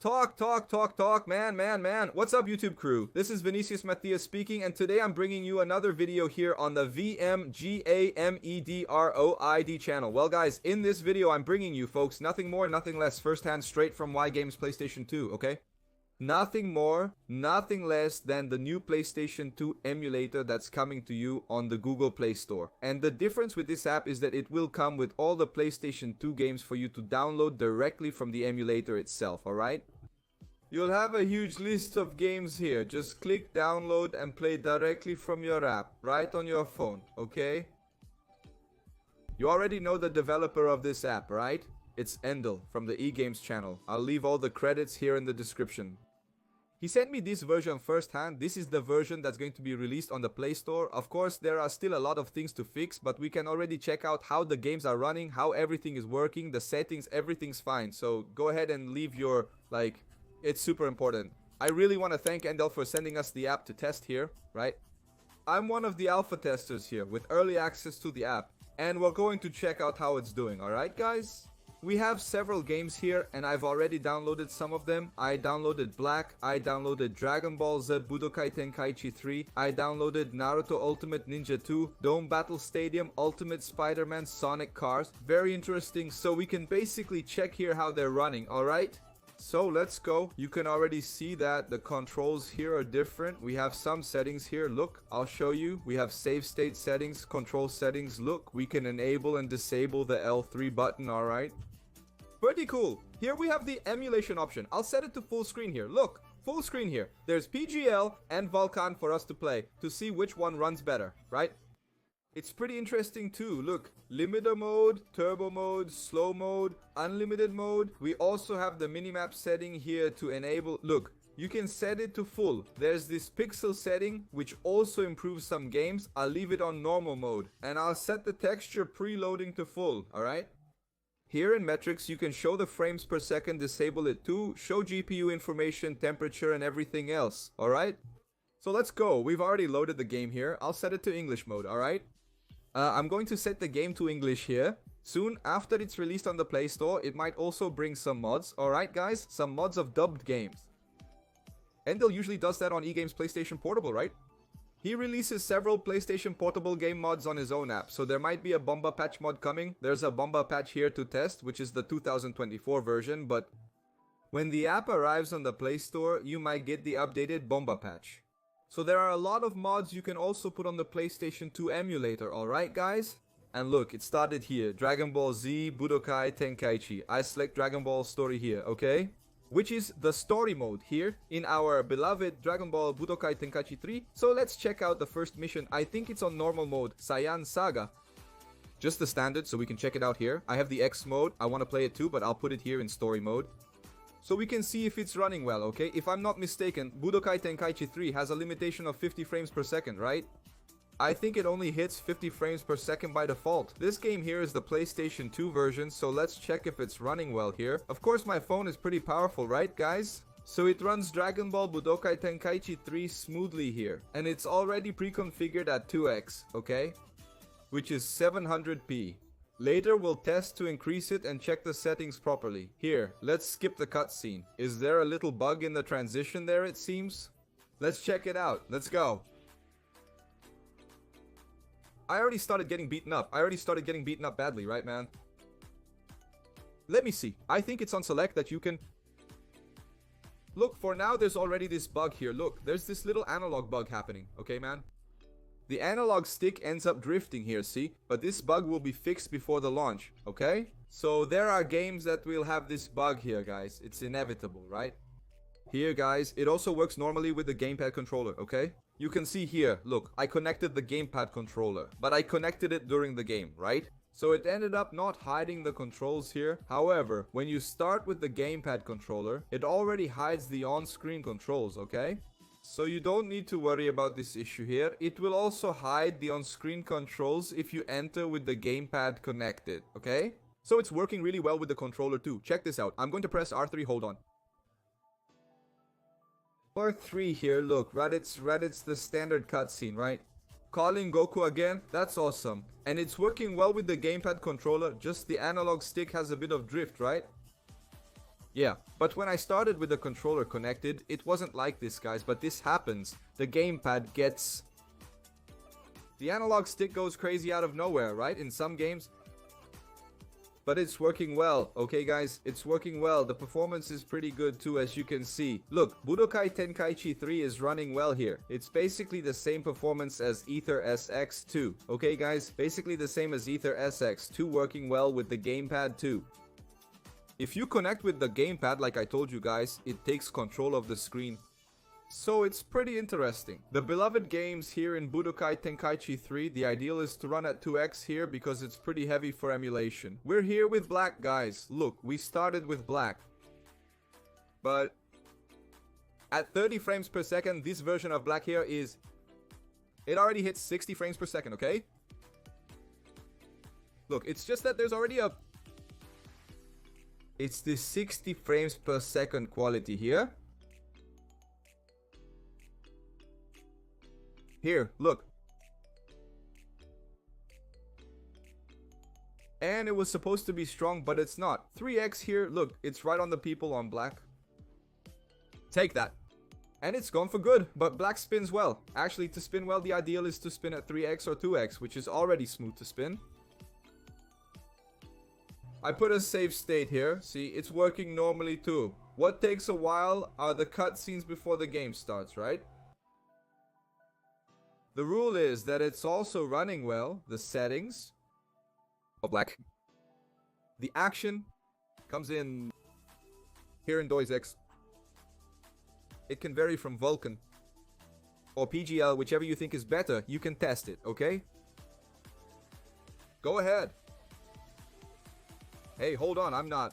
Talk, man. What's up, YouTube crew? This is Vinicius Matias speaking, and today I'm bringing you another video here on the VMGAMEDROID channel. Well, guys, in this video, I'm bringing you, folks, nothing more, nothing less, firsthand, straight from Y Games PlayStation 2, okay? Nothing more, nothing less than the new PlayStation 2 emulator that's coming to you on the Google Play Store. And the difference with this app is that it will come with all the PlayStation 2 games for you to download directly from the emulator itself, alright? You'll have a huge list of games here. Just click download and play directly from your app, right on your phone, okay? You already know the developer of this app, right? It's Endel from the eGames channel. I'll leave all the credits here in the description. He sent me this version firsthand. This is the version that's going to be released on the Play Store. Of course, there are still a lot of things to fix, but we can already check out how the games are running, how everything is working, the settings, everything's fine. So go ahead and leave your, it's super important. I really want to thank Endel for sending us the app to test here, right? I'm one of the alpha testers here with early access to the app, and we're going to check out how it's doing, alright guys? We have several games here, and I've already downloaded some of them. I downloaded Black, I downloaded Dragon Ball Z Budokai Tenkaichi 3, I downloaded Naruto Ultimate Ninja 2, Dome Battle Stadium, Ultimate Spider-Man, Sonic Cars. Very interesting, so we can basically check here how they're running, alright? So let's go. You can already see that the controls here are different. We have some settings here. Look, I'll show you. We have save state settings, control settings. Look, we can enable and disable the L3 button, alright? Pretty cool. Here we have the emulation option. I'll set it to full screen here. Look, full screen here. There's PGL and Vulkan for us to play to see which one runs better, right? It's pretty interesting too. Look, limiter mode, turbo mode, slow mode, unlimited mode. We also have the minimap setting here to enable. Look, you can set it to full. There's this pixel setting which also improves some games. I'll leave it on normal mode and I'll set the texture preloading to full, alright? Here in metrics, you can show the frames per second, disable it too, show GPU information, temperature, and everything else, alright? So let's go. We've already loaded the game here. I'll set it to English mode, alright? I'm going to set the game to English here. Soon, after it's released on the Play Store, it might also bring some mods, alright guys? Some mods of dubbed games. Endel usually does that on eGames PlayStation Portable, right? He releases several PlayStation Portable game mods on his own app, so there might be a Bomba patch mod coming. There's a Bomba patch here to test, which is the 2024 version, but when the app arrives on the Play Store, you might get the updated Bomba patch. So there are a lot of mods you can also put on the PlayStation 2 emulator, alright guys? And look, it started here, Dragon Ball Z Budokai Tenkaichi. I select Dragon Ball story here, okay? Which is the story mode here in our beloved Dragon Ball Budokai Tenkaichi 3. So let's check out the first mission. I think it's on normal mode, Saiyan Saga. Just the standard, so we can check it out here. I have the X mode, I want to play it too, but I'll put it here in story mode. So we can see if it's running well, okay? If I'm not mistaken, Budokai Tenkaichi 3 has a limitation of 50 frames per second, right? I think it only hits 50 frames per second by default. This game here is the PlayStation 2 version, so let's check if it's running well here. Of course, my phone is pretty powerful, right guys? So it runs Dragon Ball Budokai Tenkaichi 3 smoothly here. And it's already pre-configured at 2x, okay? Which is 700p. Later we'll test to increase it and check the settings properly. Here, let's skip the cutscene. Is there a little bug in the transition there, it seems? Let's check it out. Let's go. I already started getting beaten up. I already started getting beaten up badly, right, man? Let me see. I think it's on select that you can... Look, for now, there's already this bug here. Look, there's this little analog bug happening. Okay, man? The analog stick ends up drifting here, see? But this bug will be fixed before the launch, okay? So there are games that will have this bug here, guys. It's inevitable, right? Here, guys, it also works normally with the Gamepad controller, okay? You can see here, look, I connected the Gamepad controller, but I connected it during the game, right? So it ended up not hiding the controls here. However, when you start with the Gamepad controller, it already hides the on-screen controls, okay? So you don't need to worry about this issue here. It will also hide the on-screen controls if you enter with the Gamepad connected, okay? So it's working really well with the controller too. Check this out. I'm going to press R3, hold on. Part 3 here, look, Reddit's the standard cutscene, right? Calling Goku again, that's awesome. And it's working well with the Gamepad controller, just the analog stick has a bit of drift, right? Yeah, but when I started with the controller connected, it wasn't like this, guys, but this happens. The gamepad gets... The analog stick goes crazy out of nowhere, right? In some games. But it's working well, okay guys? It's working well. The performance is pretty good too, as you can see. Look, Budokai Tenkaichi 3 is running well here. It's basically the same performance as Ether SX2. Okay guys? Basically the same as Ether SX2, working well with the gamepad too. If you connect with the gamepad, like I told you guys, it takes control of the screen. So it's pretty interesting. The beloved games here in Budokai Tenkaichi 3, the ideal is to run at 2x here because it's pretty heavy for emulation. We're here with black, guys. Look, we started with black. But at 30 frames per second, this version of black here is... It already hits 60 frames per second, okay? Look, it's just that there's already a... It's the 60 frames per second quality here. Here, look. And it was supposed to be strong, but it's not. 3x here, look, it's right on the people on black. Take that. And it's gone for good, but black spins well. Actually, to spin well, the ideal is to spin at 3x or 2x, which is already smooth to spin. I put a save state here. See, it's working normally too. What takes a while are the cutscenes before the game starts, right? The rule is that it's also running well, the settings of black. The action comes in here in DOIS X. It can vary from Vulkan or PGL, whichever you think is better. You can test it, okay? Go ahead. Hey, hold on, I'm not.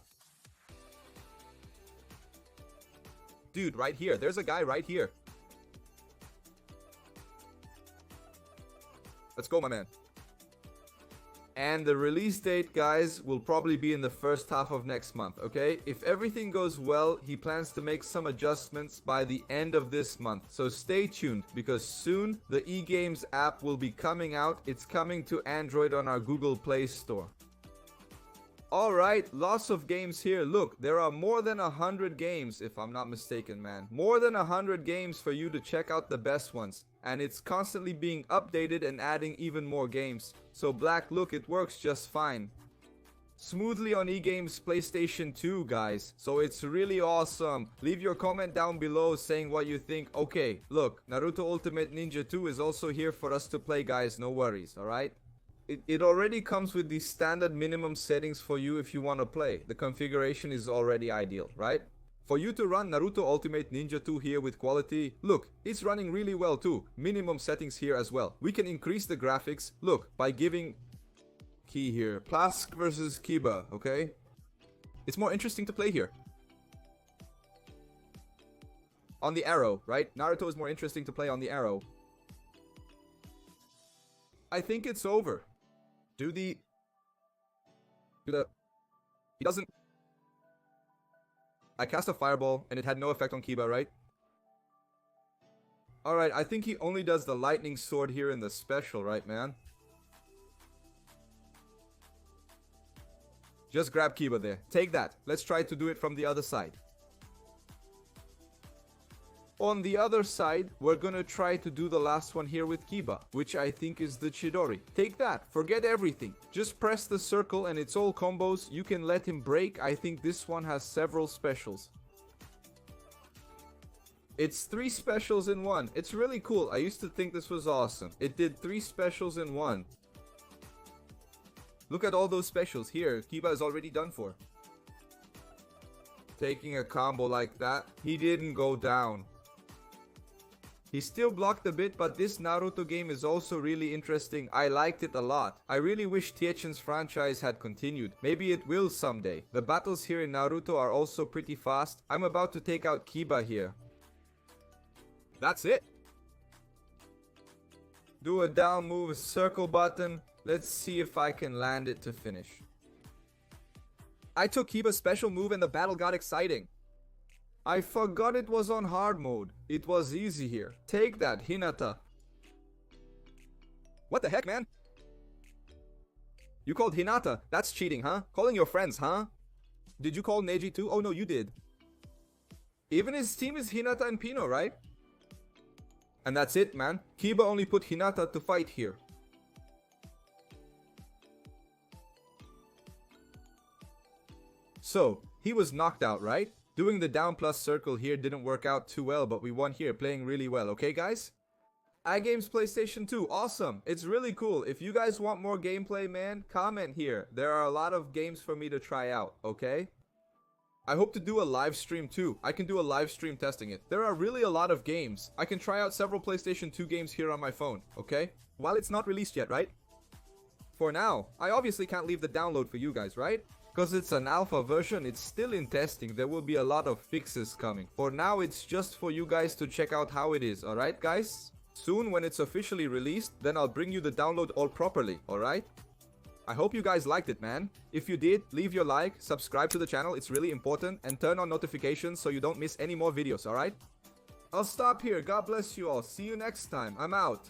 Dude, right here. There's a guy right here. Let's go, my man. And the release date, guys, will probably be in the first half of next month, okay? If everything goes well, he plans to make some adjustments by the end of this month. So stay tuned, because soon the eGames app will be coming out. It's coming to Android on our Google Play Store. Alright, lots of games here. Look, there are more than 100 games, if I'm not mistaken, man. More than 100 games for you to check out the best ones. And it's constantly being updated and adding even more games. So black, look, it works just fine. Smoothly on eGames PlayStation 2, guys. So it's really awesome. Leave your comment down below saying what you think. Okay, look, Naruto Ultimate Ninja 2 is also here for us to play, guys. No worries, alright? It already comes with the standard minimum settings for you if you want to play. The configuration is already ideal, right? For you to run Naruto Ultimate Ninja 2 here with quality, look, it's running really well too. Minimum settings here as well. We can increase the graphics, look, by giving key here. Plask versus Kiba, okay? It's more interesting to play here. On the arrow, right? Naruto is more interesting to play on the arrow. I think it's over. He doesn't... I cast a fireball and it had no effect on Kiba, right? Alright, I think he only does the lightning sword here in the special, right, man? Just grab Kiba there. Take that. Let's try to do it from the other side. On the other side, we're gonna try to do the last one here with Kiba, which I think is the Chidori. Take that, forget everything. Just press the circle and it's all combos. You can let him break. I think this one has several specials. It's 3 specials in one. It's really cool. I used to think this was awesome. It did 3 specials in one. Look at all those specials here. Kiba is already done for. Taking a combo like that, he didn't go down. He still blocked a bit, but this Naruto game is also really interesting. I liked it a lot. I really wish Tietchen's franchise had continued. Maybe it will someday. The battles here in Naruto are also pretty fast. I'm about to take out Kiba here. That's it. Do a down move, circle button. Let's see if I can land it to finish. I took Kiba's special move and the battle got exciting. I forgot it was on hard mode. It was easy here. Take that, Hinata. What the heck, man? You called Hinata. That's cheating, huh? Calling your friends, huh? Did you call Neji too? Oh no, you did. Even his team is Hinata and Pino, right? And that's it, man. Kiba only put Hinata to fight here. So, he was knocked out, right? Doing the down plus circle here didn't work out too well, but we won here, playing really well, okay guys? iGames PlayStation 2, awesome. It's really cool. If you guys want more gameplay, man, comment here. There are a lot of games for me to try out, okay? I hope to do a live stream too. I can do a live stream testing it. There are really a lot of games. I can try out several PlayStation 2 games here on my phone, okay? While it's not released yet, right? For now, I obviously can't leave the download for you guys, right? Because it's an alpha version, it's still in testing. There will be a lot of fixes coming. For now, it's just for you guys to check out how it is, alright guys? Soon, when it's officially released, then I'll bring you the download all properly, alright? I hope you guys liked it, man. If you did, leave your like, subscribe to the channel, it's really important, and turn on notifications so you don't miss any more videos, alright? I'll stop here. God bless you all. See you next time. I'm out.